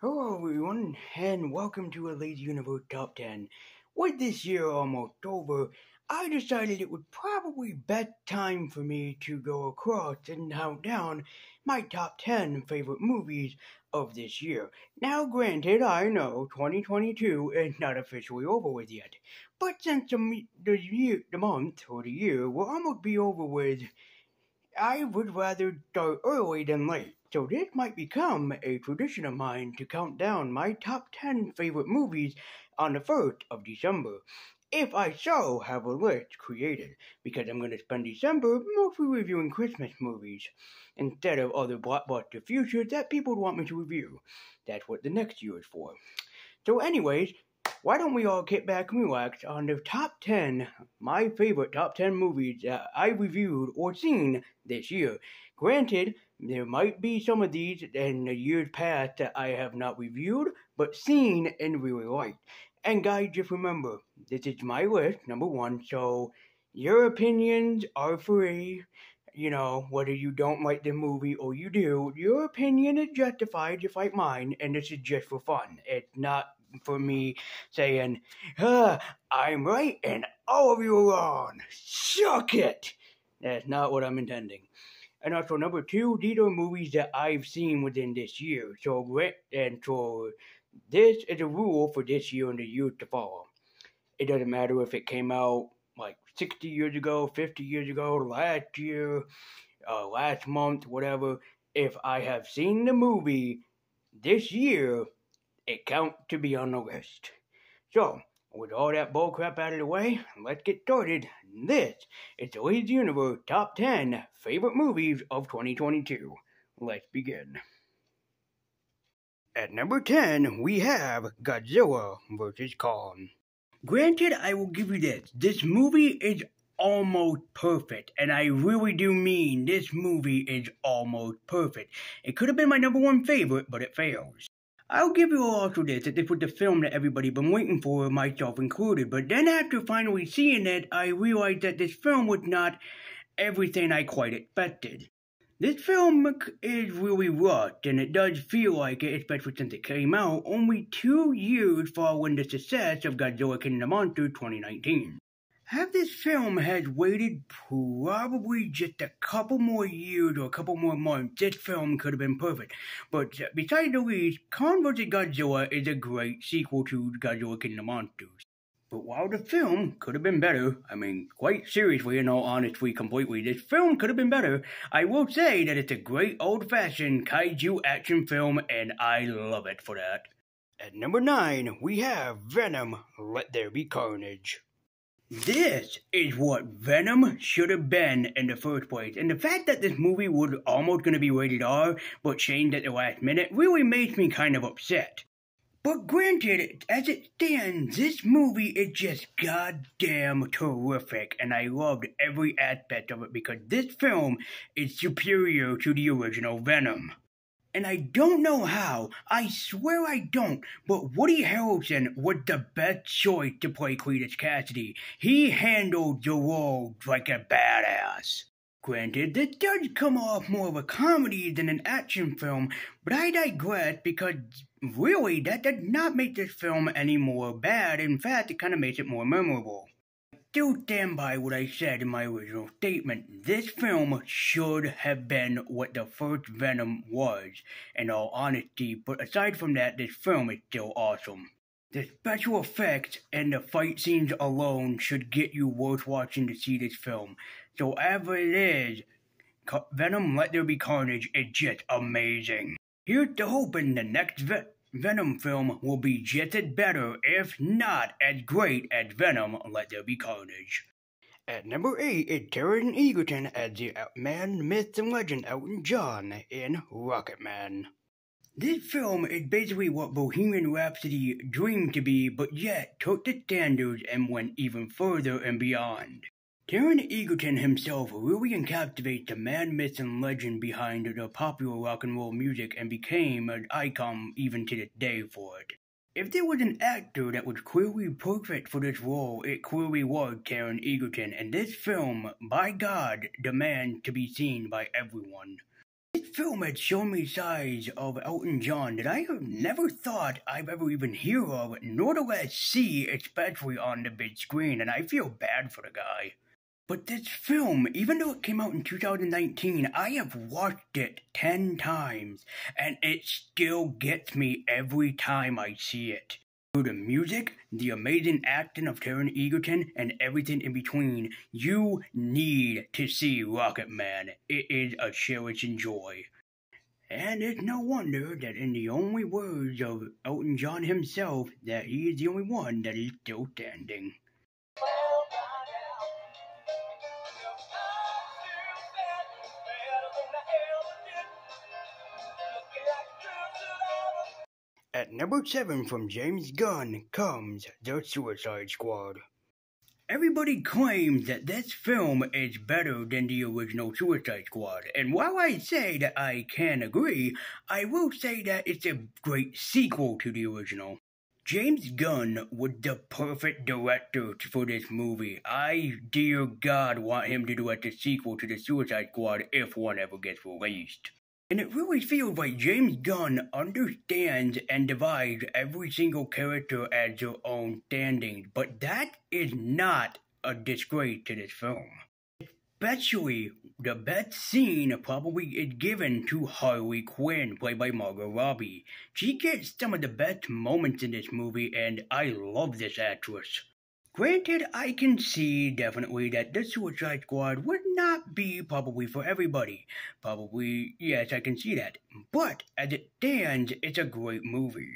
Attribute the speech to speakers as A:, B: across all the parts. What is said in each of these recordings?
A: Hello everyone, and welcome to a Lazy Universe Top 10. With this year almost over, I decided it would probably best time for me to go across and count down my top 10 favorite movies of this year. Now granted, I know 2022 is not officially over with yet, but since the month or the year will almost be over with, I would rather start early than late, so this might become a tradition of mine to count down my top 10 favorite movies on the 1st of December. If I so have a list created, because I'm going to spend December mostly reviewing Christmas movies instead of other blockbuster futures that people want me to review. That's what the next year is for. So, anyways, why don't we all kick back and relax on the top 10, my favorite top 10 movies that I reviewed or seen this year. Granted, there might be some of these in the years past that I have not reviewed, but seen and really liked. And guys, just remember, this is my list, number one, so your opinions are free. You know, whether you don't like the movie or you do, your opinion is justified just like mine, and this is just for fun. It's not for me saying, I'm right and all of you are wrong. Suck it! That's not what I'm intending. And also, number two, these are movies that I've seen within this year. So this is a rule for this year and the years to follow. It doesn't matter if it came out like 60 years ago, 50 years ago, last year, last month, whatever. If I have seen the movie this year, it counts to be on the list. So, with all that bullcrap out of the way, let's get started. This is the Lazy Universe Top 10 Favorite Movies of 2022. Let's begin. At number 10, we have Godzilla vs. Kong. Granted, I will give you this. This movie is almost perfect, and I really do mean this movie is almost perfect. It could have been my number one favorite, but it fails. I'll give you also this, that this was the film that everybody been waiting for, myself included, but then after finally seeing it, I realized that this film was not everything I quite expected. This film is really rushed, and it does feel like it, especially since it came out only 2 years following the success of Godzilla King of the Monsters 2019. Had this film had waited probably just a couple more years or a couple more months, this film could have been perfect. But besides the least, Kong vs. Godzilla is a great sequel to Godzilla King of the Monsters. But while the film could have been better, quite seriously, in all honesty, completely, this film could have been better, I will say that it's a great old-fashioned kaiju action film, and I love it for that. At number 9, we have Venom, Let There Be Carnage. This is what Venom should have been in the first place, and the fact that this movie was almost going to be rated R, but changed at the last minute, really makes me kind of upset. But granted, as it stands, this movie is just goddamn terrific, and I loved every aspect of it because this film is superior to the original Venom. And I don't know how, I swear I don't, but Woody Harrelson was the best choice to play Cletus Cassidy. He handled the role like a badass. Granted, this does come off more of a comedy than an action film, but I digress because really that does not make this film any more bad. In fact, it kind of makes it more memorable. Still stand by what I said in my original statement. This film should have been what the first Venom was, in all honesty, but aside from that, this film is still awesome. The special effects and the fight scenes alone should get you worth watching to see this film. So as it is, Venom Let There Be Carnage is just amazing. Here's to hoping the next Venom film will be just as better, if not as great as Venom Let There Be Carnage. At number 8 is Taron Egerton as the man, myth, and legend Elton John in Rocketman. This film is basically what Bohemian Rhapsody dreamed to be, but yet took the standards and went even further and beyond. Taron Egerton himself really encapsulates the man, myth, and legend behind the popular rock and roll music and became an icon even to this day for it. If there was an actor that was clearly perfect for this role, it clearly was Taron Egerton, and this film, by God, demands to be seen by everyone. This film had shown me sides of Elton John that I have never thought I've ever even heard of, nor do I see, especially on the big screen, and I feel bad for the guy. But this film, even though it came out in 2019, I have watched it 10 times, and it still gets me every time I see it. Through the music, the amazing acting of Taron Egerton, and everything in between, you need to see Rocketman. It is a cherishing joy. And it's no wonder that in the only words of Elton John himself, that he is the only one that is still standing. At number 7 from James Gunn comes The Suicide Squad. Everybody claims that this film is better than the original Suicide Squad, and while I say that I can agree, I will say that it's a great sequel to the original. James Gunn was the perfect director for this movie. I, dear God, want him to direct a sequel to The Suicide Squad if one ever gets released. And it really feels like James Gunn understands and divides every single character as their own standings, but that is not a disgrace to this film. Especially, the best scene probably is given to Harley Quinn, played by Margot Robbie. She gets some of the best moments in this movie, and I love this actress. Granted, I can see definitely that The Suicide Squad would not be probably for everybody. Probably, yes, I can see that. But, as it stands, it's a great movie.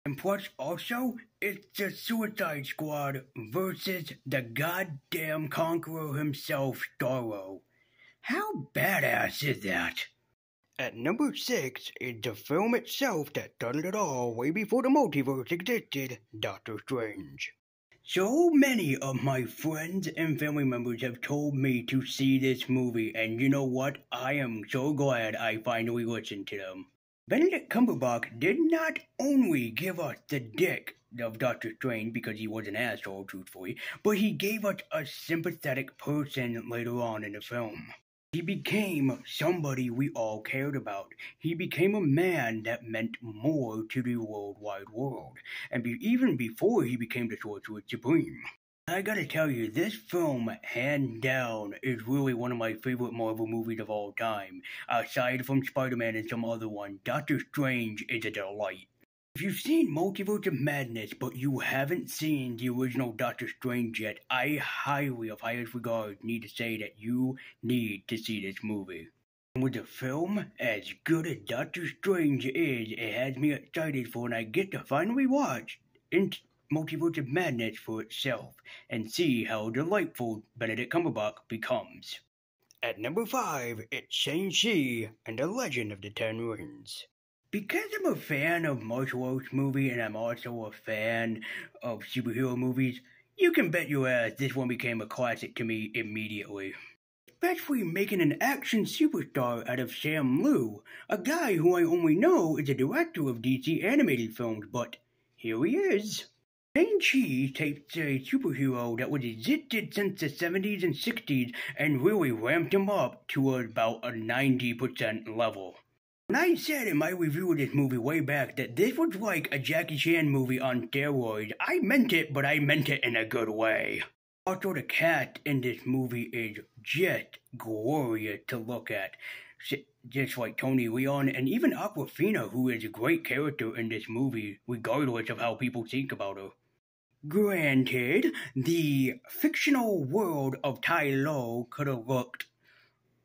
A: And plus, also, it's The Suicide Squad versus the goddamn Conqueror himself, Starro. How badass is that? At number 6 is the film itself that started it all way before the multiverse existed, Doctor Strange. So many of my friends and family members have told me to see this movie, and you know what? I am so glad I finally listened to them. Benedict Cumberbatch did not only give us the dick of Doctor Strange because he was an asshole, truthfully, but he gave us a sympathetic person later on in the film. He became somebody we all cared about. He became a man that meant more to the worldwide world, and even before he became the Sorcerer Supreme. I gotta tell you, this film, hands down, is really one of my favorite Marvel movies of all time. Aside from Spider-Man and some other one, Doctor Strange is a delight. If you've seen Multiverse of Madness, but you haven't seen the original Doctor Strange yet, I highly, of highest regard, need to say that you need to see this movie. And with the film as good as Doctor Strange is, it has me excited for when I get to finally watch Multiverse of Madness for itself, and see how delightful Benedict Cumberbatch becomes. At number 5, it's Shang-Chi and the Legend of the Ten Rings. Because I'm a fan of martial arts movies and I'm also a fan of superhero movies, you can bet your ass this one became a classic to me immediately. Especially making an action superstar out of Sam Liu, a guy who I only know is a director of DC animated films, but here he is. Shang-Chi takes a superhero that was existed since the 70s and 60s and really ramped him up to about a 90% level. When I said in my review of this movie way back that this was like a Jackie Chan movie on steroids, I meant it, but I meant it in a good way. Also, the cast in this movie is just glorious to look at. Just like Tony Leon and even Awkwafina, who is a great character in this movie, regardless of how people think about her. Granted, the fictional world of Tai Lo could have looked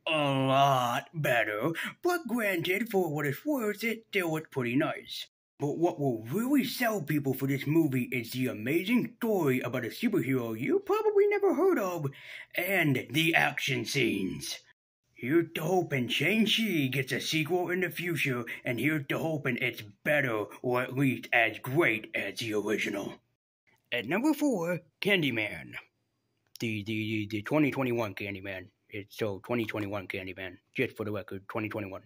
A: a lot better, but granted, for what it's worth, it still looks pretty nice. But what will really sell people for this movie is the amazing story about a superhero you probably never heard of, and the action scenes. Here's to hoping Shang-Chi gets a sequel in the future, and here's to hoping it's better, or at least as great as the original. At number 4, Candyman. The 2021 Candyman. It's so 2021 Candyman. Just for the record, 2021.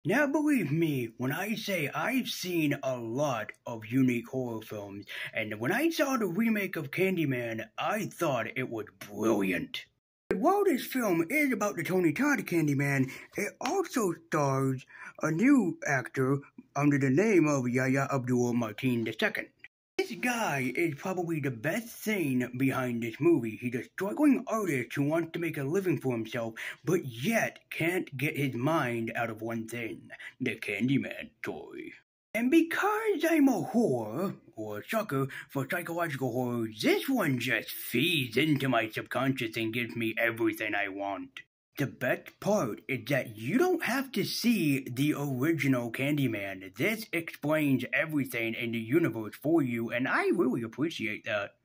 A: Now believe me when I say I've seen a lot of unique horror films, and when I saw the remake of Candyman, I thought it was brilliant. While this film is about the Tony Todd Candyman, it also stars a new actor under the name of Yahya Abdul-Mateen II. This guy is probably the best thing behind this movie. He's a struggling artist who wants to make a living for himself, but yet can't get his mind out of one thing, the Candyman toy. And because I'm a whore, or a sucker for psychological horror, this one just feeds into my subconscious and gives me everything I want. The best part is that you don't have to see the original Candyman. This explains everything in the universe for you, and I really appreciate that.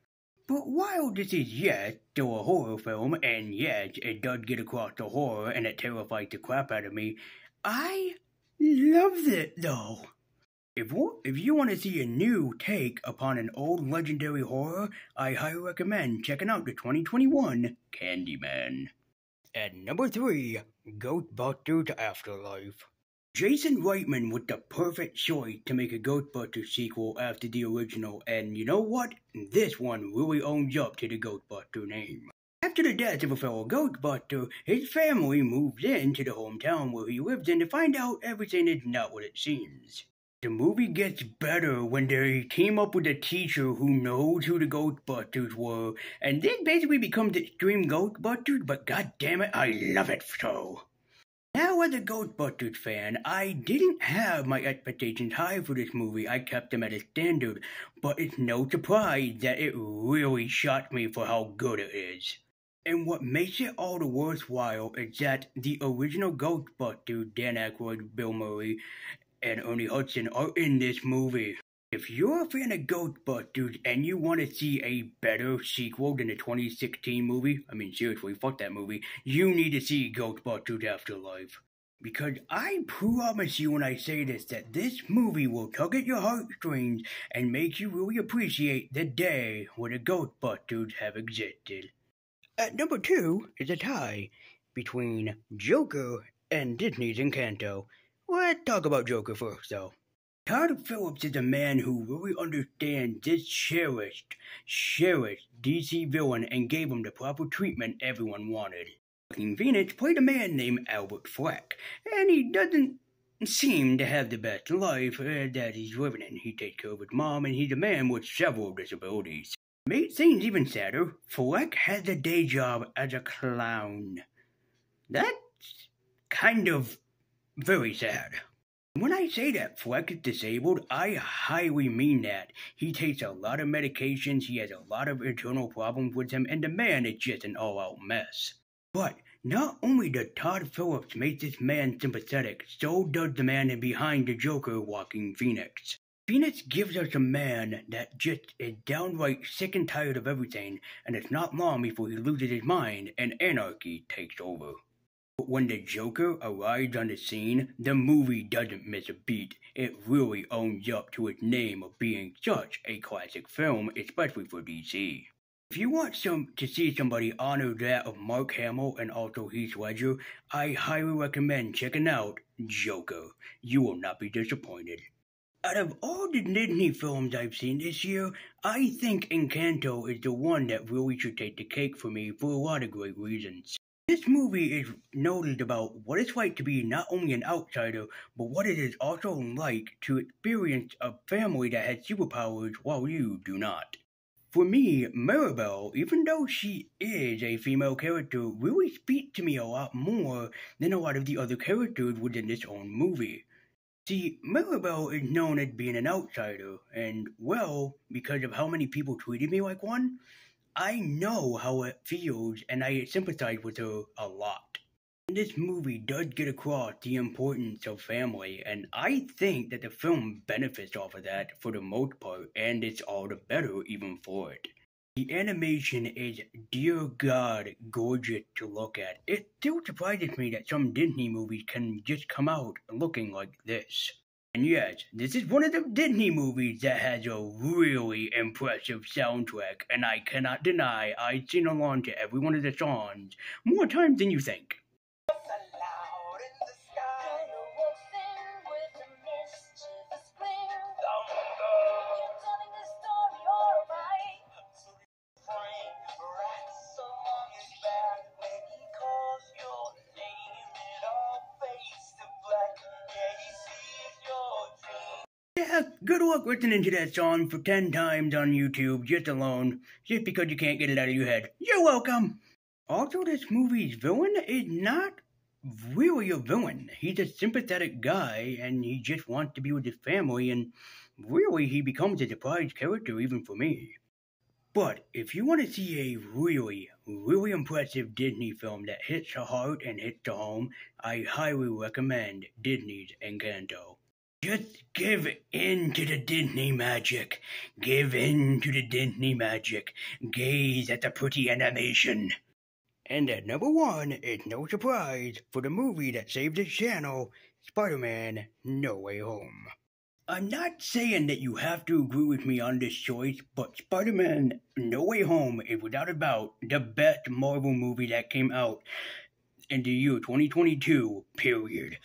A: But while this is, yes, still a horror film, and yes, it does get across the horror and it terrifies the crap out of me, I loved it though. If you want to see a new take upon an old legendary horror, I highly recommend checking out the 2021 Candyman. At number 3, Ghostbusters Afterlife. Jason Reitman was the perfect choice to make a Ghostbusters sequel after the original, and you know what? This one really owns up to the Ghostbuster name. After the death of a fellow Ghostbuster, his family moves into the hometown where he lives in to find out everything is not what it seems. The movie gets better when they team up with a teacher who knows who the Ghostbusters were, and this basically becomes Extreme Ghostbusters, but goddammit, I love it so. Now as a Ghostbusters fan, I didn't have my expectations high for this movie. I kept them at a standard, but it's no surprise that it really shocked me for how good it is. And what makes it all the worthwhile is that the original Ghostbusters, Dan Aykroyd, Bill Murray, and Ernie Hudson are in this movie. If you're a fan of Ghostbusters and you want to see a better sequel than the 2016 movie, I mean seriously, fuck that movie, you need to see Ghostbusters Afterlife. Because I promise you when I say this that this movie will tug at your heartstrings and make you really appreciate the day when the Ghostbusters have existed. At number 2 is a tie between Joker and Disney's Encanto. Let's talk about Joker first, though. Todd Phillips is a man who really understands this cherished DC villain and gave him the proper treatment everyone wanted. Joaquin Phoenix played a man named Albert Fleck, and he doesn't seem to have the best life that he's living in. He takes care of his mom, and he's a man with several disabilities. To make things even sadder, Fleck has a day job as a clown. That's kind of very sad. When I say that Fleck is disabled, I highly mean that. He takes a lot of medications, he has a lot of internal problems with him, and the man is just an all-out mess. But not only does Todd Phillips make this man sympathetic, so does the man behind the Joker, Joaquin Phoenix. Phoenix gives us a man that just is downright sick and tired of everything, and it's not long before he loses his mind and anarchy takes over. But when the Joker arrives on the scene, the movie doesn't miss a beat. It really owns up to its name of being such a classic film, especially for DC. If you want to see somebody honor that of Mark Hamill and also Heath Ledger, I highly recommend checking out Joker. You will not be disappointed. Out of all the Disney films I've seen this year, I think Encanto is the one that really should take the cake for me for a lot of great reasons. This movie is noted about what it's like to be not only an outsider, but what it is also like to experience a family that has superpowers while you do not. For me, Mirabelle, even though she is a female character, really speaks to me a lot more than a lot of the other characters within this own movie. See, Mirabelle is known as being an outsider, and well, because of how many people treated me like one, I know how it feels, and I sympathize with her a lot. This movie does get across the importance of family, and I think that the film benefits off of that for the most part, and it's all the better even for it. The animation is, dear God, gorgeous to look at. It still surprises me that some Disney movies can just come out looking like this. And yes, this is one of the Disney movies that has a really impressive soundtrack, and I cannot deny I sing along to every one of the songs more times than you think. Good luck listening to that song for 10 times on YouTube just alone, just because you can't get it out of your head. You're welcome! Also, this movie's villain is not really a villain. He's a sympathetic guy, and he just wants to be with his family, and really, he becomes a surprise character even for me. But if you want to see a really, really impressive Disney film that hits the heart and hits the home, I highly recommend Disney's Encanto. Just give in to the Disney magic. Give in to the Disney magic. Gaze at the pretty animation. And at number one, it's no surprise for the movie that saved this channel, Spider-Man No Way Home. I'm not saying that you have to agree with me on this choice, but Spider-Man No Way Home is without a doubt the best Marvel movie that came out in the year 2022, period.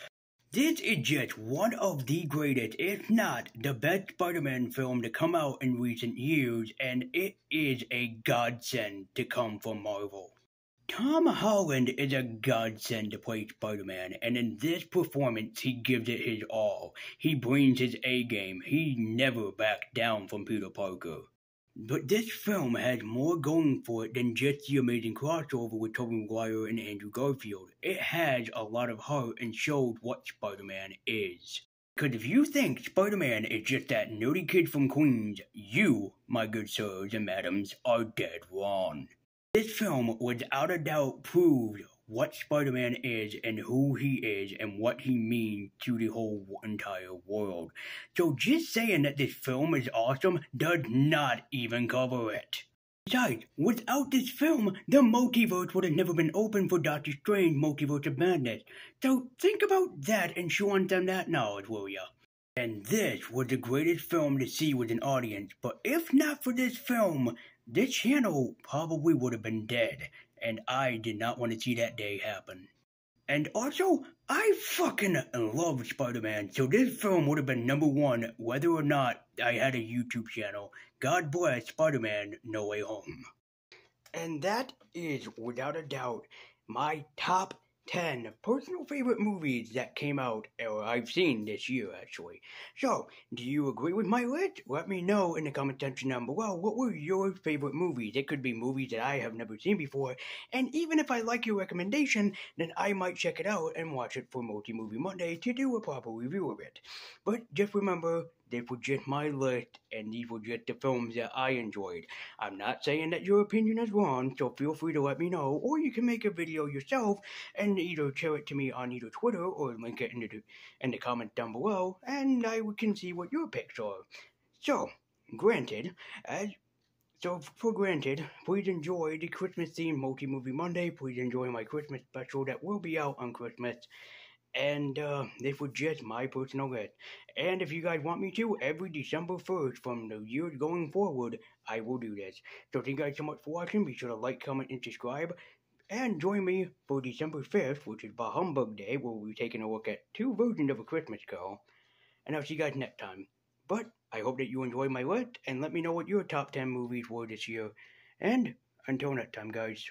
A: This is just one of the greatest, if not the best Spider-Man film to come out in recent years, and it is a godsend to come from Marvel. Tom Holland is a godsend to play Spider-Man, and in this performance, he gives it his all. He brings his A-game. He never backs down from Peter Parker. But this film has more going for it than just the amazing crossover with Tobey Maguire and Andrew Garfield. It has a lot of heart and shows what Spider-Man is. Because if you think Spider-Man is just that nerdy kid from Queens, you, my good sirs and madams, are dead wrong. This film, without a doubt, proved what Spider-Man is and who he is and what he means to the whole entire world. So just saying that this film is awesome does not even cover it. Besides, without this film, the multiverse would have never been open for Doctor Strange Multiverse of Madness. So think about that and chew on some of that knowledge, will ya? And this was the greatest film to see with an audience, but if not for this film, this channel probably would have been dead, and I did not want to see that day happen. And also, I fucking love Spider-Man, so this film would have been number one whether or not I had a YouTube channel. God bless Spider-Man No Way Home. And that is, without a doubt, my top 10 personal favorite movies that came out, or I've seen this year, actually. So, do you agree with my list? Let me know in the comment section down below. What were your favorite movies? It could be movies that I have never seen before, and even if I like your recommendation, then I might check it out and watch it for Multi-Movie Monday to do a proper review of it. But just remember, this was just my list, and these were just the films that I enjoyed. I'm not saying that your opinion is wrong, so feel free to let me know, or you can make a video yourself and either share it to me on either Twitter or link it in the comments down below, and I can see what your picks are. So, for granted, please enjoy the Christmas-themed Multi-Movie Monday. Please enjoy my Christmas special that will be out on Christmas. And this was just my personal list. And if you guys want me to, every December 1st from the years going forward, I will do this. So thank you guys so much for watching. Be sure to like, comment, and subscribe. And join me for December 5th, which is Bah Humbug Day, where we'll be taking a look at 2 versions of A Christmas Carol. And I'll see you guys next time. But I hope that you enjoyed my list, and let me know what your top 10 movies were this year. And until next time, guys.